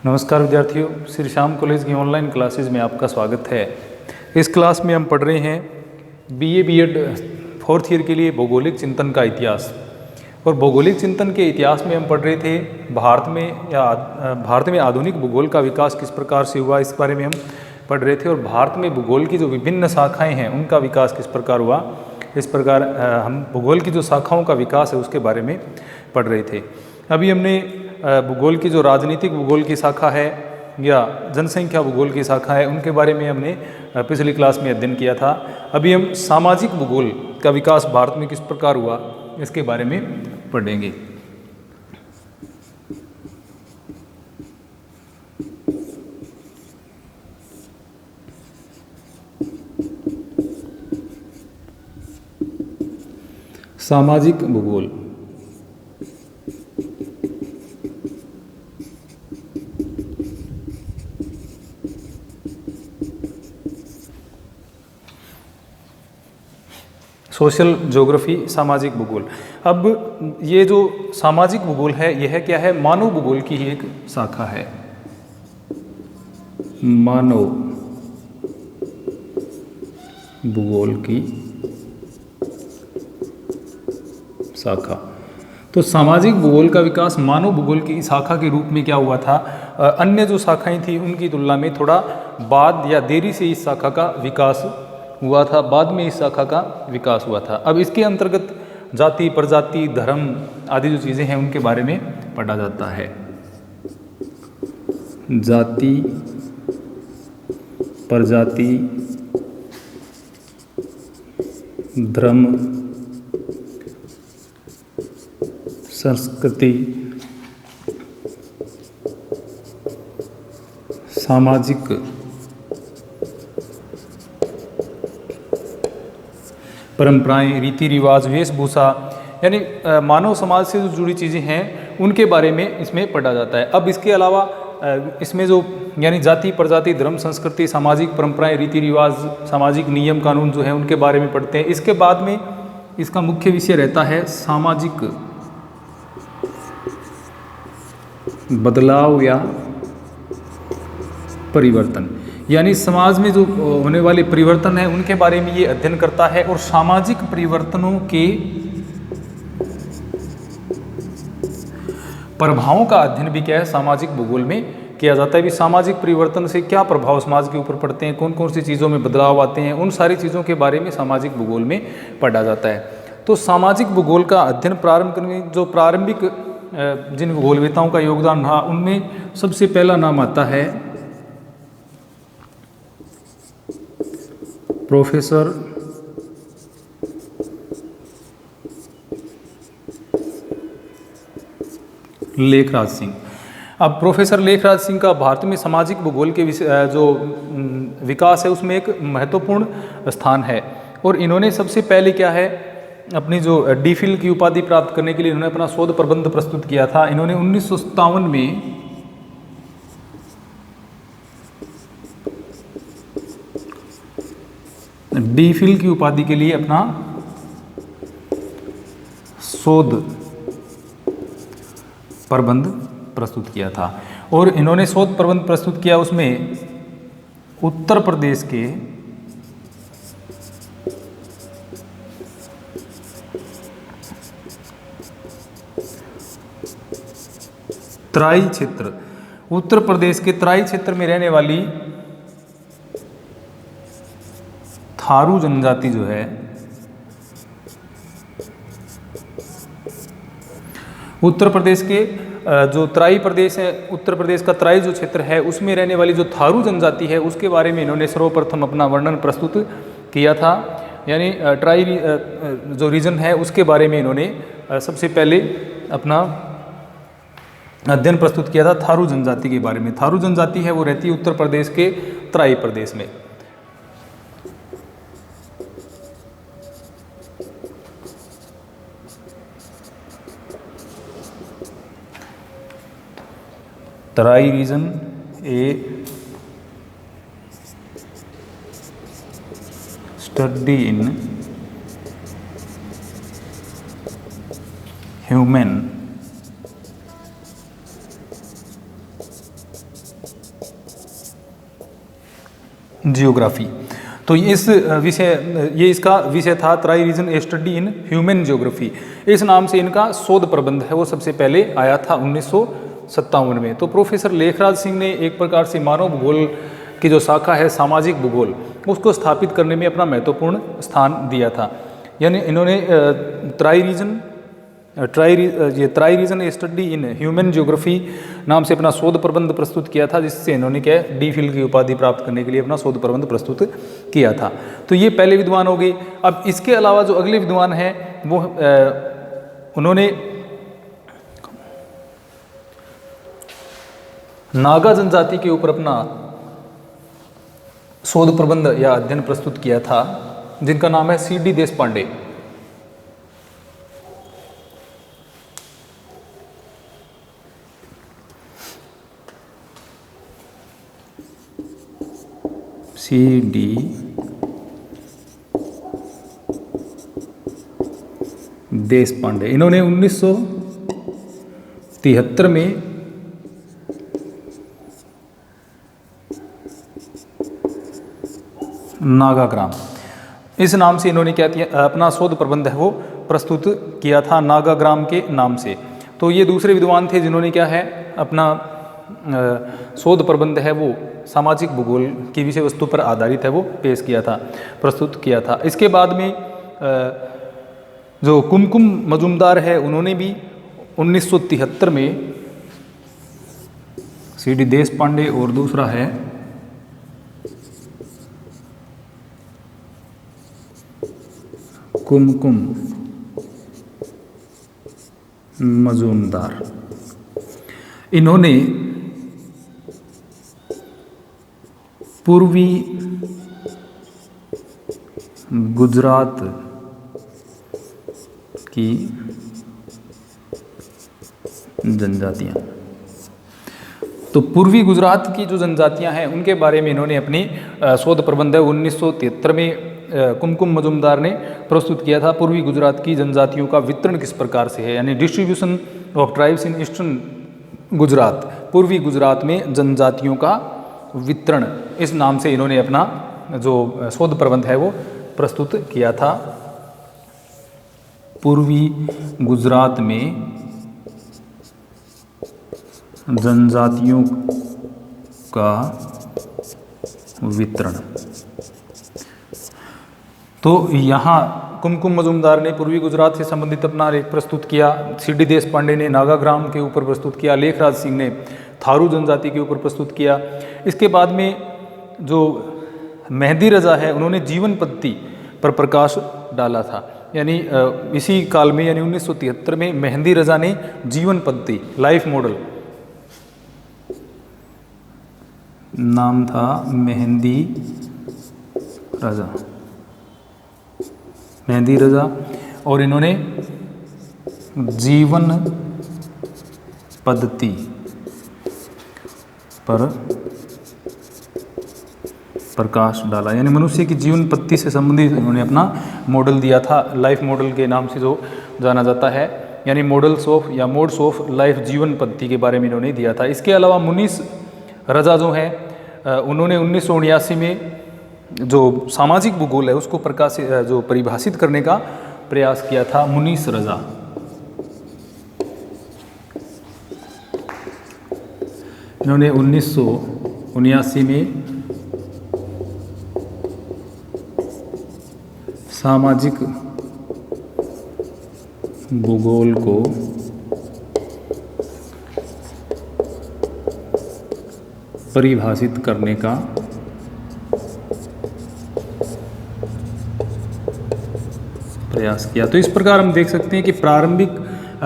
नमस्कार विद्यार्थियों, श्री श्याम कॉलेज की ऑनलाइन क्लासेस में आपका स्वागत है। इस क्लास में हम पढ़ रहे हैं बीए बीएड फोर्थ ईयर के लिए भौगोलिक चिंतन का इतिहास। और भौगोलिक चिंतन के इतिहास में हम पढ़ रहे थे भारत में आधुनिक भूगोल का विकास किस प्रकार से हुआ, इस बारे में हम पढ़ रहे थे। और भारत में भूगोल की जो विभिन्न शाखाएँ हैं उनका विकास किस प्रकार हुआ, इस प्रकार हम भूगोल की जो शाखाओं का विकास है उसके बारे में पढ़ रहे थे। अभी हमने भूगोल की जो राजनीतिक भूगोल की शाखा है या जनसंख्या भूगोल की शाखा है उनके बारे में हमने पिछली क्लास में अध्ययन किया था। अभी हम सामाजिक भूगोल का विकास भारत में किस प्रकार हुआ इसके बारे में पढ़ेंगे। सामाजिक भूगोल सोशल ज्योग्राफी, सामाजिक भूगोल। अब ये जो सामाजिक भूगोल है यह क्या है, मानव भूगोल की ही एक शाखा है। मानव भूगोल की शाखा। तो सामाजिक भूगोल का विकास मानव भूगोल की शाखा के रूप में क्या हुआ था, अन्य जो शाखाएं थी उनकी तुलना में थोड़ा बाद या देरी से इस शाखा का विकास हुआ था, बाद में इस शाखा का विकास हुआ था। अब इसके अंतर्गत जाति, प्रजाति, धर्म आदि जो चीज़ें हैं उनके बारे में पढ़ा जाता है। जाति, प्रजाति, धर्म, संस्कृति, सामाजिक परंपराएं, रीति रिवाज, वेशभूषा, यानी मानव समाज से जो जुड़ी चीज़ें हैं उनके बारे में इसमें पढ़ा जाता है। अब इसके अलावा इसमें जो यानी जाति, प्रजाति, धर्म, संस्कृति, सामाजिक परंपराएं, रीति रिवाज, सामाजिक नियम कानून जो है उनके बारे में पढ़ते हैं। इसके बाद में इसका मुख्य विषय रहता है सामाजिक बदलाव या परिवर्तन, यानी समाज में जो होने वाले परिवर्तन है उनके बारे में ये अध्ययन करता है। और सामाजिक परिवर्तनों के प्रभावों का अध्ययन भी क्या है, सामाजिक भूगोल में किया जाता है। भी सामाजिक परिवर्तन से क्या प्रभाव समाज के ऊपर पड़ते हैं, कौन कौन सी चीज़ों में बदलाव आते हैं, उन सारी चीज़ों के बारे में सामाजिक भूगोल में पढ़ा जाता है। तो सामाजिक भूगोल का अध्ययन प्रारंभ करने जो प्रारंभिक जिन भूगोलवेताओं का योगदान रहा उनमें सबसे पहला नाम आता है प्रोफेसर लेखराज सिंह। अब प्रोफेसर लेखराज सिंह का भारत में सामाजिक भूगोल के जो विकास है उसमें एक महत्वपूर्ण स्थान है। और इन्होंने सबसे पहले क्या है, अपनी जो डीफिल की उपाधि प्राप्त करने के लिए इन्होंने अपना शोध प्रबंध प्रस्तुत किया था। इन्होंने 1957 में डीफिल की उपाधि के लिए अपना शोध प्रबंध प्रस्तुत किया था। और इन्होंने शोध प्रबंध प्रस्तुत किया, उसमें उत्तर प्रदेश के तराई क्षेत्र, उत्तर प्रदेश के तराई क्षेत्र में रहने वाली थारू जनजाति जो है, उत्तर प्रदेश के जो तराई प्रदेश है, उत्तर प्रदेश का तराई जो क्षेत्र है उसमें रहने वाली जो थारू जनजाति है उसके बारे में इन्होंने सर्वप्रथम अपना वर्णन प्रस्तुत किया था। यानी तराई जो रीजन है उसके बारे में इन्होंने सबसे पहले अपना अध्ययन प्रस्तुत किया था थारू जनजाति के बारे में। थारू जनजाति है वो रहती है उत्तर प्रदेश के तराई प्रदेश में। Terai region a study in human geography. तो ये इसका विषय था Terai region a study in human geography. इस नाम से इनका शोध प्रबंध है वो सबसे पहले आया था 1957 में। तो प्रोफेसर लेखराज सिंह ने एक प्रकार से मानव भूगोल की जो शाखा है सामाजिक भूगोल, उसको स्थापित करने में अपना महत्वपूर्ण स्थान दिया था। यानी इन्होंने try region a study in human geography नाम से अपना शोध प्रबंध प्रस्तुत किया था, जिससे इन्होंने क्या डी फिल की उपाधि प्राप्त करने के लिए अपना शोध प्रबंध प्रस्तुत किया था। तो ये पहले विद्वान हो गए। अब इसके अलावा जो अगले विद्वान हैं वो उन्होंने नागा जनजाति के ऊपर अपना शोध प्रबंध या अध्ययन प्रस्तुत किया था, जिनका नाम है C.D. देशपांडे। C.D. देशपांडे, इन्होंने 1973 में नागाग्राम इस नाम से इन्होंने क्या किया, अपना शोध प्रबंध है वो प्रस्तुत किया था नागाग्राम के नाम से। तो ये दूसरे विद्वान थे जिन्होंने क्या है अपना शोध प्रबंध है वो सामाजिक भूगोल की विषय वस्तु पर आधारित है वो पेश किया था, प्रस्तुत किया था। इसके बाद में जो कुमकुम मजूमदार है उन्होंने भी 1973 में C.D. देशपांडे और दूसरा है कुमकुम मजूमदार, इन्होंने पूर्वी गुजरात की जनजातियां, तो पूर्वी गुजरात की जो जनजातियां हैं उनके बारे में इन्होंने अपनी शोध प्रबंध 1973 में कुमकुम मजूमदार ने प्रस्तुत किया था। पूर्वी गुजरात की जनजातियों का वितरण किस प्रकार से है, यानी distribution of tribes in eastern Gujarat, पूर्वी गुजरात में जनजातियों का वितरण, इस नाम से इन्होंने अपना जो शोध प्रबंध है वो प्रस्तुत किया था। पूर्वी गुजरात में जनजातियों का वितरण। तो यहाँ कुमकुम मजूमदार ने पूर्वी गुजरात से संबंधित अपना लेख प्रस्तुत किया, C.D. देशपांडे ने नागाग्राम के ऊपर प्रस्तुत किया, लेखराज सिंह ने थारू जनजाति के ऊपर प्रस्तुत किया। इसके बाद में जो मेहंदी रजा है उन्होंने जीवन पद्धति पर प्रकाश डाला था, यानी इसी काल में यानी 1973 में मेहंदी रजा ने जीवन पद्धति लाइफ मॉडल नाम था मेहंदी रजा और इन्होंने जीवन पद्धति पर प्रकाश डाला, यानी मनुष्य की जीवन पद्धति से संबंधित इन्होंने अपना मॉडल दिया था, लाइफ मॉडल के नाम से जो जाना जाता है, यानी मॉडल्स ऑफ या मोड्स ऑफ लाइफ जीवन पद्धति के बारे में इन्होंने दिया था। इसके अलावा मुनीस रजा जो हैं उन्होंने 1979 में जो सामाजिक भूगोल है उसको जो परिभाषित करने का प्रयास किया था। मुनीस रजा इन्होंने 1979 में सामाजिक भूगोल को परिभाषित करने का प्रयास किया। तो इस प्रकार हम देख सकते हैं कि प्रारंभिक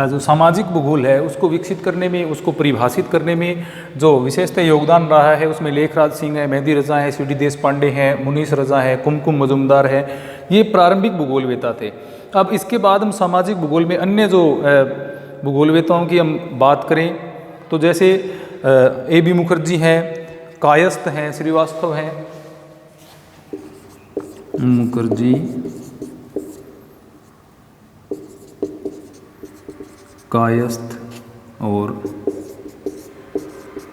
जो सामाजिक भूगोल है उसको विकसित करने में, उसको परिभाषित करने में जो विशेषतः योगदान रहा है उसमें लेखराज सिंह है, मेहंदी रजा है, C.D. देशपांडे हैं, मुनीस रजा है, कुमकुम मजूमदार है, ये प्रारंभिक भूगोलवेता थे। अब इसके बाद हम सामाजिक भूगोल में अन्य जो भूगोलवेताओं की हम बात करें तो जैसे A.B. मुखर्जी हैं, कायस्थ हैं, श्रीवास्तव हैं, मुखर्जी, कायस्थ और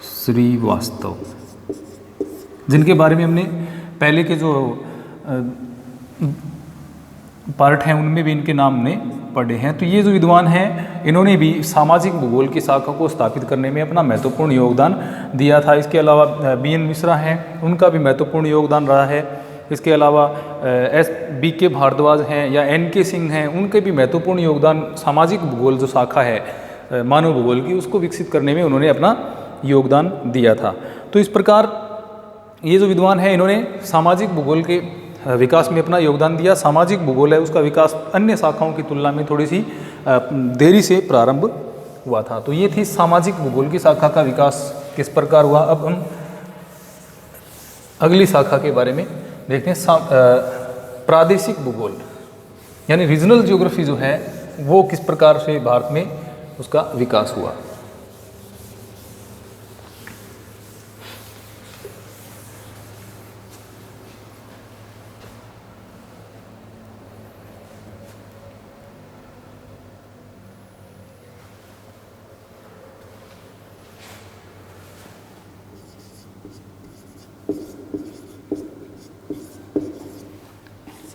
श्रीवास्तव, जिनके बारे में हमने पहले के जो पार्ट हैं उनमें भी इनके नाम ने पढ़े हैं। तो ये जो विद्वान हैं इन्होंने भी सामाजिक भूगोल की शाखा को स्थापित करने में अपना महत्वपूर्ण योगदान दिया था। इसके अलावा BN मिश्रा हैं, उनका भी महत्वपूर्ण योगदान रहा है। इसके अलावा BK भारद्वाज हैं या NK सिंह हैं, उनके भी महत्वपूर्ण योगदान सामाजिक भूगोल जो शाखा है मानव भूगोल की उसको विकसित करने में उन्होंने अपना योगदान दिया था। तो इस प्रकार ये जो विद्वान हैं इन्होंने सामाजिक भूगोल के विकास में अपना योगदान दिया। सामाजिक भूगोल है उसका विकास अन्य शाखाओं की तुलना में थोड़ी सी देरी से प्रारंभ हुआ था। तो ये थी सामाजिक भूगोल की शाखा का विकास किस प्रकार हुआ। अब हम अगली शाखा के बारे में देखते हैं, प्रादेशिक भूगोल यानी रीजनल ज्योग्राफी जो है वो किस प्रकार से भारत में उसका विकास हुआ।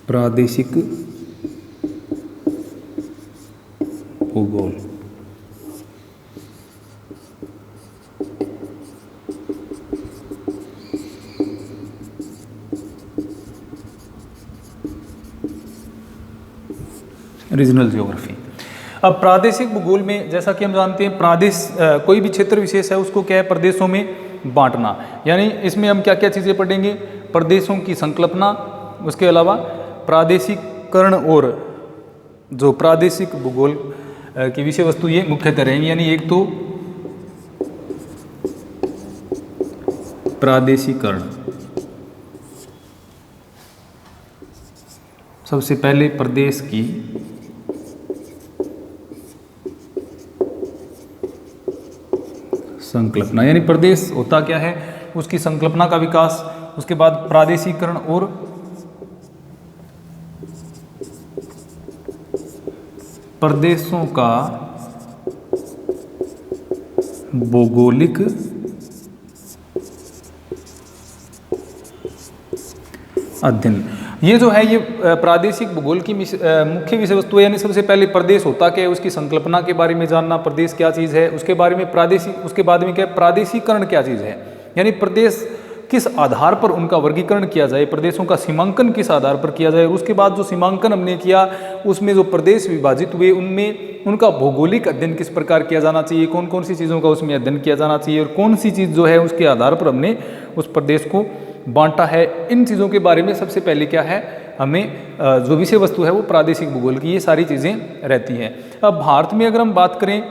प्रादेशिक भूगोल रीजनल ज्योग्राफी। अब प्रादेशिक भूगोल में जैसा कि हम जानते हैं प्रदेश कोई भी क्षेत्र विशेष है उसको क्या है प्रदेशों में बांटना। यानी इसमें हम क्या क्या चीज़ें पढ़ेंगे, प्रदेशों की संकल्पना, उसके अलावा प्रादेशिककरण और जो प्रादेशिक भूगोल की विषय वस्तु ये मुख्यतः रहेंगी। यानी एक तो प्रादेशिकरण, सबसे पहले प्रदेश की संकल्पना, यानी प्रदेश होता क्या है उसकी संकल्पना का विकास। उसके बाद प्रादेशिकरण और प्रदेशों का भौगोलिक अध्ययन। ये जो है ये प्रादेशिक भूगोल की मुख्य विषय वस्तु है। यानी सबसे पहले प्रदेश होता क्या है उसकी संकल्पना के बारे में जानना, प्रदेश क्या चीज़ है उसके बारे में प्रादेशिक, उसके बाद में क्या है प्रादेशिकरण क्या चीज़ है, यानी प्रदेश किस आधार पर उनका वर्गीकरण किया जाए, प्रदेशों का सीमांकन किस आधार पर किया जाए। और उसके बाद जो सीमांकन हमने किया उसमें जो प्रदेश विभाजित हुए उनमें उनका भौगोलिक अध्ययन किस प्रकार किया जाना चाहिए, कौन कौन सी चीज़ों का उसमें अध्ययन किया जाना चाहिए और कौन सी चीज़ जो है उसके आधार पर हमने उस प्रदेश को बांटा है। इन चीज़ों के बारे में सबसे पहले क्या है हमें जो विषय वस्तु है वो प्रादेशिक भूगोल की ये सारी चीज़ें रहती हैं। अब भारत में अगर हम बात करें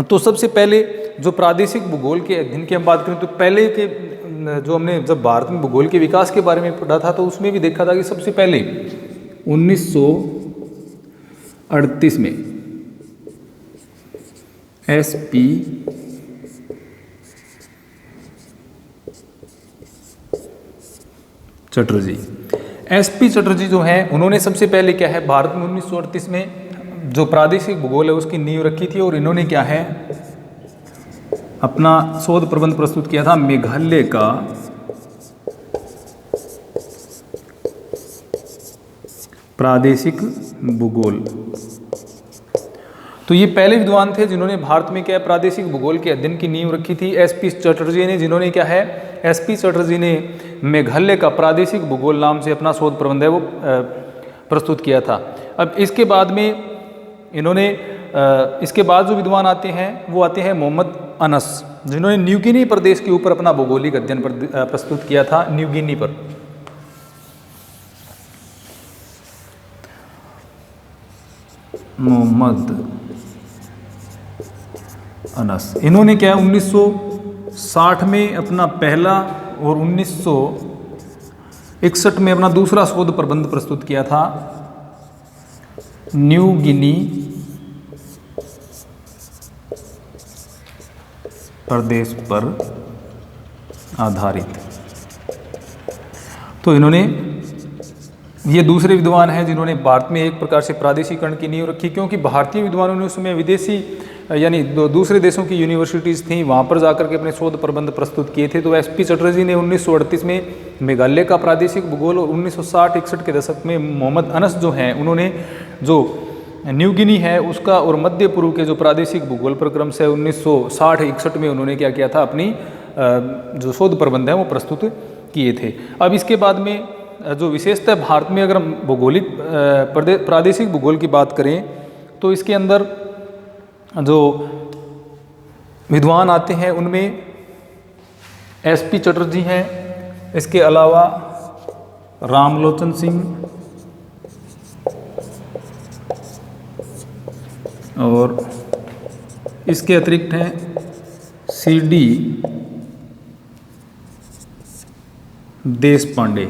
तो सबसे पहले जो प्रादेशिक भूगोल के अध्ययन की हम बात करें तो पहले के जो हमने जब भारत में भूगोल के विकास के बारे में पढ़ा था तो उसमें भी देखा था कि सबसे पहले 1938 में SP चटर्जी, SP चटर्जी जो है उन्होंने सबसे पहले क्या है भारत में 1938 में जो प्रादेशिक भूगोल है उसकी नींव रखी थी। और इन्होंने क्या है अपना शोध प्रबंध प्रस्तुत किया था मेघालय का प्रादेशिक भूगोल। तो ये पहले विद्वान थे जिन्होंने भारत में क्या प्रादेशिक भूगोल के अध्ययन की नींव रखी थी SP चटर्जी ने, जिन्होंने क्या है SP चटर्जी ने मेघालय का प्रादेशिक भूगोल नाम से अपना शोध प्रबंध है वो प्रस्तुत किया था। अब इसके बाद में इन्होंने इसके बाद जो विद्वान आते हैं वो आते हैं मोहम्मद अनस, जिन्होंने न्यू गिनी प्रदेश के ऊपर अपना भौगोलिक अध्ययन प्रस्तुत किया था न्यू गिनी पर। मोहम्मद अनस इन्होंने क्या 1960 में अपना पहला और 1961 में अपना दूसरा शोध प्रबंध प्रस्तुत किया था न्यू गिनी प्रदेश पर आधारित। तो इन्होंने ये दूसरे विद्वान हैं जिन्होंने भारत में एक प्रकार से प्रादेशिकरण की नींव रखी, क्योंकि भारतीय विद्वानों ने उसमें विदेशी यानी दूसरे देशों की यूनिवर्सिटीज़ थी, वहाँ पर जाकर के अपने शोध प्रबंध प्रस्तुत किए थे। तो एसपी चटर्जी ने 1938 में मेघालय का प्रादेशिक भूगोल और 1960-61 के दशक में मोहम्मद अनस जो हैं उन्होंने जो न्यू गिनी है उसका और मध्य पूर्व के जो प्रादेशिक भूगोल प्रक्रम से 1960-61 में उन्होंने क्या किया था, अपनी जो शोध प्रबंध है वो प्रस्तुत किए थे। अब इसके बाद में जो विशेषतः भारत में अगर हम भौगोलिक प्रादेशिक भूगोल की बात करें तो इसके अंदर जो विद्वान आते हैं उनमें एसपी चटर्जी हैं, इसके अलावा रामलोचन सिंह और इसके अतिरिक्त हैं सीडी देशपांडे।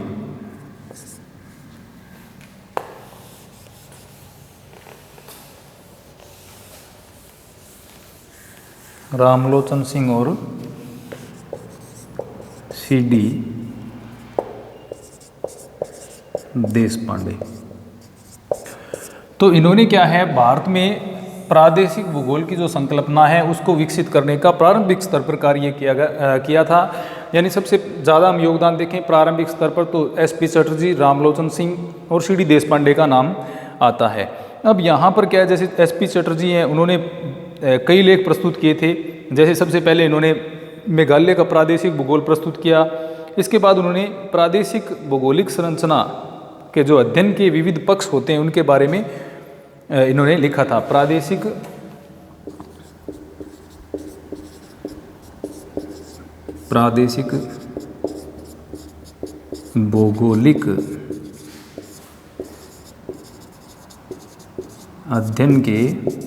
रामलोचन सिंह और सीडी देशपांडे। तो इन्होंने क्या है, भारत में प्रादेशिक भूगोल की जो संकल्पना है उसको विकसित करने का प्रारंभिक स्तर पर कार्य किया था। यानी सबसे ज़्यादा हम योगदान देखें प्रारंभिक स्तर पर तो एसपी चटर्जी, रामलोचन सिंह और सीडी देशपांडे का नाम आता है। अब यहाँ पर क्या है, जैसे एसपी चटर्जी हैं उन्होंने कई लेख प्रस्तुत किए थे। जैसे सबसे पहले इन्होंने मेघालय का प्रादेशिक भूगोल प्रस्तुत किया। इसके बाद उन्होंने प्रादेशिक भौगोलिक संरचना के जो अध्ययन के विविध पक्ष होते हैं उनके बारे में इन्होंने लिखा था। प्रादेशिक भौगोलिक अध्ययन के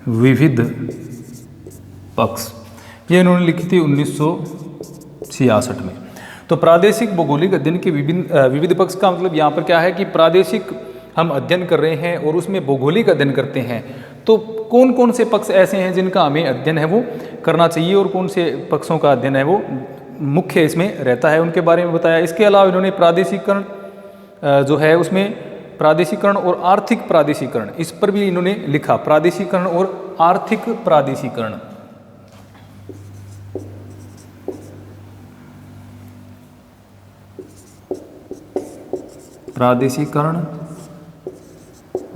विविध पक्ष, ये इन्होंने लिखी थी 1966 में। तो प्रादेशिक भौगोलिक अध्ययन के विविध पक्ष का मतलब यहाँ पर क्या है कि प्रादेशिक हम अध्ययन कर रहे हैं और उसमें भौगोलिक अध्ययन करते हैं, तो कौन कौन से पक्ष ऐसे हैं जिनका हमें अध्ययन है वो करना चाहिए और कौन से पक्षों का अध्ययन है वो मुख्य इसमें रहता है, उनके बारे में बताया। इसके अलावा इन्होंने प्रादेशिकरण जो है उसमें प्रादेशिकरण और आर्थिक प्रादेशिकरण, इस पर भी इन्होंने लिखा। प्रादेशिकरण और आर्थिक प्रादेशिकरण, प्रादेशिकरण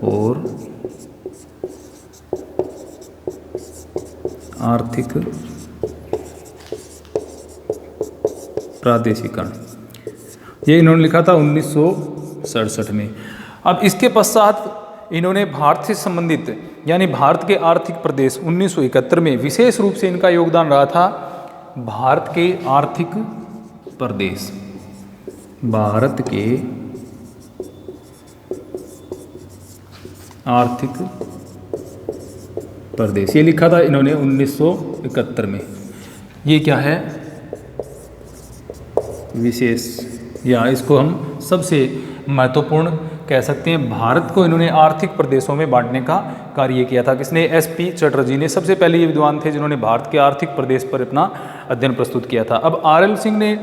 और आर्थिक प्रादेशिकरण, ये इन्होंने लिखा था 1967 में। अब इसके पश्चात इन्होंने भारत से संबंधित यानी भारत के आर्थिक प्रदेश 1971 में विशेष रूप से इनका योगदान रहा था। भारत के आर्थिक प्रदेश, भारत के आर्थिक प्रदेश, ये लिखा था इन्होंने 1971 में। ये क्या है, विशेष, या इसको हम सबसे महत्वपूर्ण कह सकते हैं। भारत को इन्होंने आर्थिक प्रदेशों में बांटने का कार्य किया था। किसने? एसपी चटर्जी ने। सबसे पहले ये विद्वान थे जिन्होंने भारत के आर्थिक प्रदेश पर अपना अध्ययन प्रस्तुत किया था। अब आरएल सिंह ने,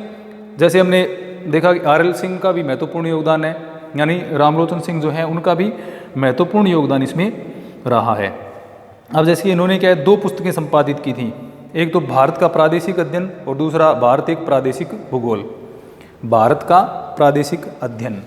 जैसे हमने देखा कि आरएल सिंह का भी महत्वपूर्ण योगदान है, यानी रामलोचन सिंह जो है उनका भी महत्वपूर्ण योगदान इसमें रहा है। अब जैसे इन्होंने क्या है, 2 पुस्तकें संपादित की थी, एक तो भारत का प्रादेशिक अध्ययन और दूसरा भारत एक प्रादेशिक भूगोल। भारत का प्रादेशिक अध्ययन,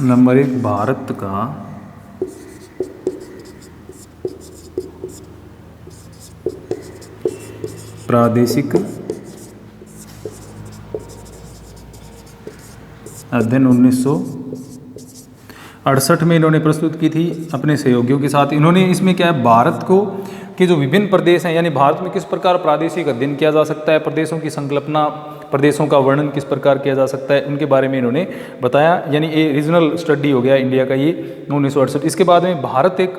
नंबर 1 भारत का प्रादेशिक अध्ययन 1968 में इन्होंने प्रस्तुत की थी अपने सहयोगियों के साथ। इन्होंने इसमें क्या है, भारत को के जो विभिन्न प्रदेश हैं, यानी भारत में किस प्रकार प्रादेशिक अध्ययन किया जा सकता है, प्रदेशों की संकल्पना, प्रदेशों का वर्णन किस प्रकार किया जा सकता है, उनके बारे में इन्होंने बताया। यानी ये रीजनल स्टडी हो गया इंडिया का ये 1968। इसके बाद में भारत एक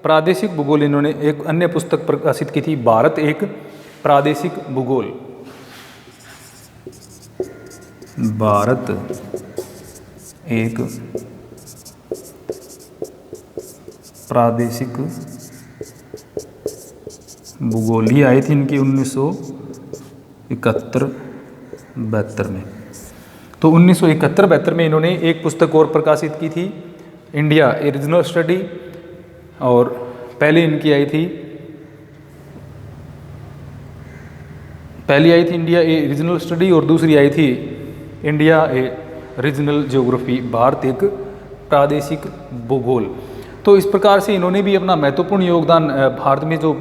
प्रादेशिक भूगोल, इन्होंने एक अन्य पुस्तक प्रकाशित की थी, भारत एक प्रादेशिक भूगोल। भारत एक प्रादेशिक भूगोल, ये आई थी इनकी 1971-72 में। तो 1971-72 में इन्होंने एक पुस्तक और प्रकाशित की थी, इंडिया ए रीजनल स्टडी, और पहली इनकी आई थी इंडिया ए रीजनल स्टडी, और दूसरी आई थी इंडिया ए रीजनल ज्योग्राफी, भारत एक प्रादेशिक भूगोल। तो इस प्रकार से इन्होंने भी अपना महत्वपूर्ण योगदान भारत में जो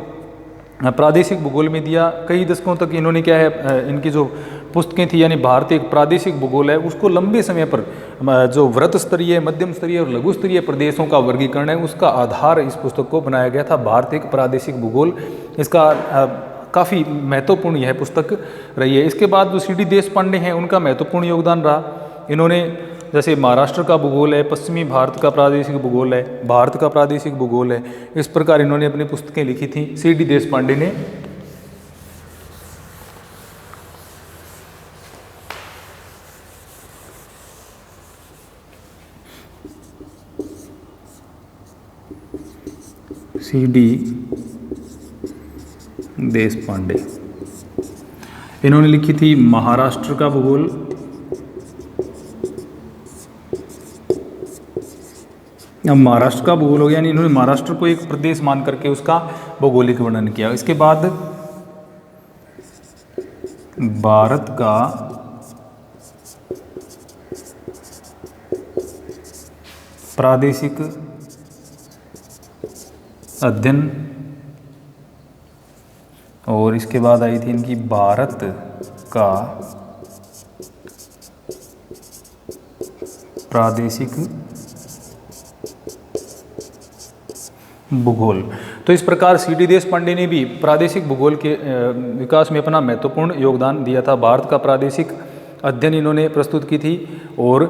प्रादेशिक भूगोल में दिया। कई दशकों तक इन्होंने क्या है, इनकी जो पुस्तकें थी, यानी भारत एक प्रादेशिक भूगोल है, उसको लंबे समय पर जो वृत्त स्तरीय, मध्यम स्तरीय और लघु स्तरीय प्रदेशों का वर्गीकरण है, उसका आधार इस पुस्तक को बनाया गया था, भारत एक प्रादेशिक भूगोल। इसका काफ़ी महत्वपूर्ण यह पुस्तक रही है। इसके बाद जो CD देशपांडे हैं, उनका महत्वपूर्ण योगदान रहा। इन्होंने जैसे महाराष्ट्र का भूगोल है, पश्चिमी भारत का प्रादेशिक भूगोल है, भारत का प्रादेशिक भूगोल है, इस प्रकार इन्होंने अपनी पुस्तकें लिखी थी CD देशपांडे ने। CD देशपांडे इन्होंने लिखी थी महाराष्ट्र का भूगोल, अब महाराष्ट्र का भूगोल हो गया, यानी इन्होंने महाराष्ट्र को एक प्रदेश मान करके उसका भौगोलिक वर्णन किया। इसके बाद भारत का प्रादेशिक अध्ययन, और इसके बाद आई थी इनकी भारत का प्रादेशिक भूगोल। तो इस प्रकार CD देशपांडे ने भी प्रादेशिक भूगोल के विकास में अपना महत्वपूर्ण योगदान दिया था। भारत का प्रादेशिक अध्ययन इन्होंने प्रस्तुत की थी, और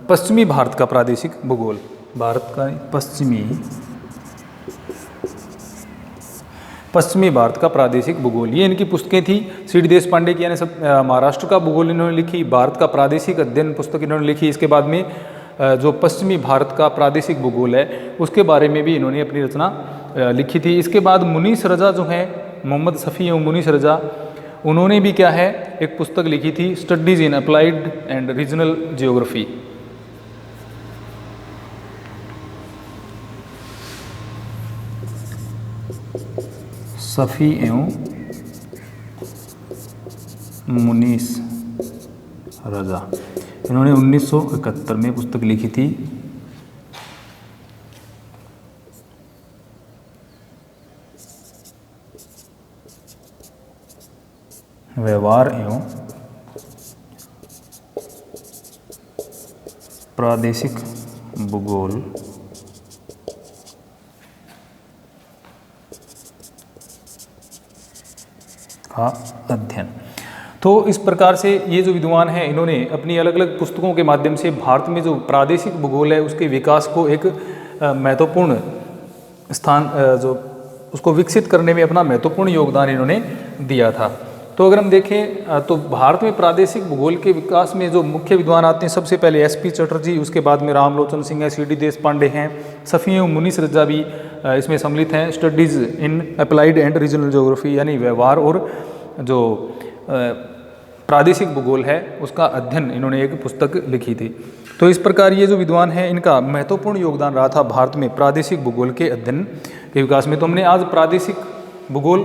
पश्चिमी भारत का प्रादेशिक भूगोल, भारत का पश्चिमी भारत का प्रादेशिक भूगोल, ये इनकी पुस्तकें थी CD देशपांडे की। यानी सब महाराष्ट्र का भूगोल इन्होंने लिखी, भारत का प्रादेशिक अध्ययन पुस्तक इन्होंने लिखी। इसके बाद में जो पश्चिमी भारत का प्रादेशिक भूगोल है, उसके बारे में भी इन्होंने अपनी रचना लिखी थी। इसके बाद मुनीस रजा जो हैं, मोहम्मद शफी और मुनीस रजा, उन्होंने भी क्या है, एक पुस्तक लिखी थी, studies in applied and regional geography. Shafi एवं मुनीस रजा, इन्होंने 1971 में पुस्तक लिखी थी, व्यवहार एवं प्रादेशिक भूगोल का अध्ययन। तो इस प्रकार से ये जो विद्वान हैं, इन्होंने अपनी अलग अलग पुस्तकों के माध्यम से भारत में जो प्रादेशिक भूगोल है उसके विकास को एक महत्वपूर्ण स्थान जो उसको विकसित करने में अपना महत्वपूर्ण योगदान इन्होंने दिया था। तो अगर हम देखें तो भारत में प्रादेशिक भूगोल के विकास में जो मुख्य विद्वान आते हैं, सबसे पहले SP चटर्जी, उसके बाद में रामलोचन सिंह है, CD देशपांडे हैं, शफी मुनीस रजा भी इसमें सम्मिलित हैं। Studies in applied and regional geography, यानी व्यवहार और जो प्रादेशिक भूगोल है उसका अध्ययन, इन्होंने एक पुस्तक लिखी थी। तो इस प्रकार ये जो विद्वान हैं, इनका महत्वपूर्ण योगदान रहा था भारत में प्रादेशिक भूगोल के अध्ययन के विकास में। तो हमने आज प्रादेशिक भूगोल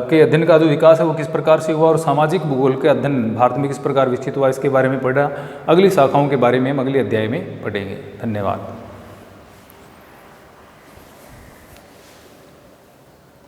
के अध्ययन का जो विकास है वो किस प्रकार से हुआ और सामाजिक भूगोल के अध्ययन भारत में किस प्रकार विकसित हुआ, इसके बारे में पढ़ा। अगली शाखाओं के बारे में हम अगले अध्याय में पढ़ेंगे। धन्यवाद।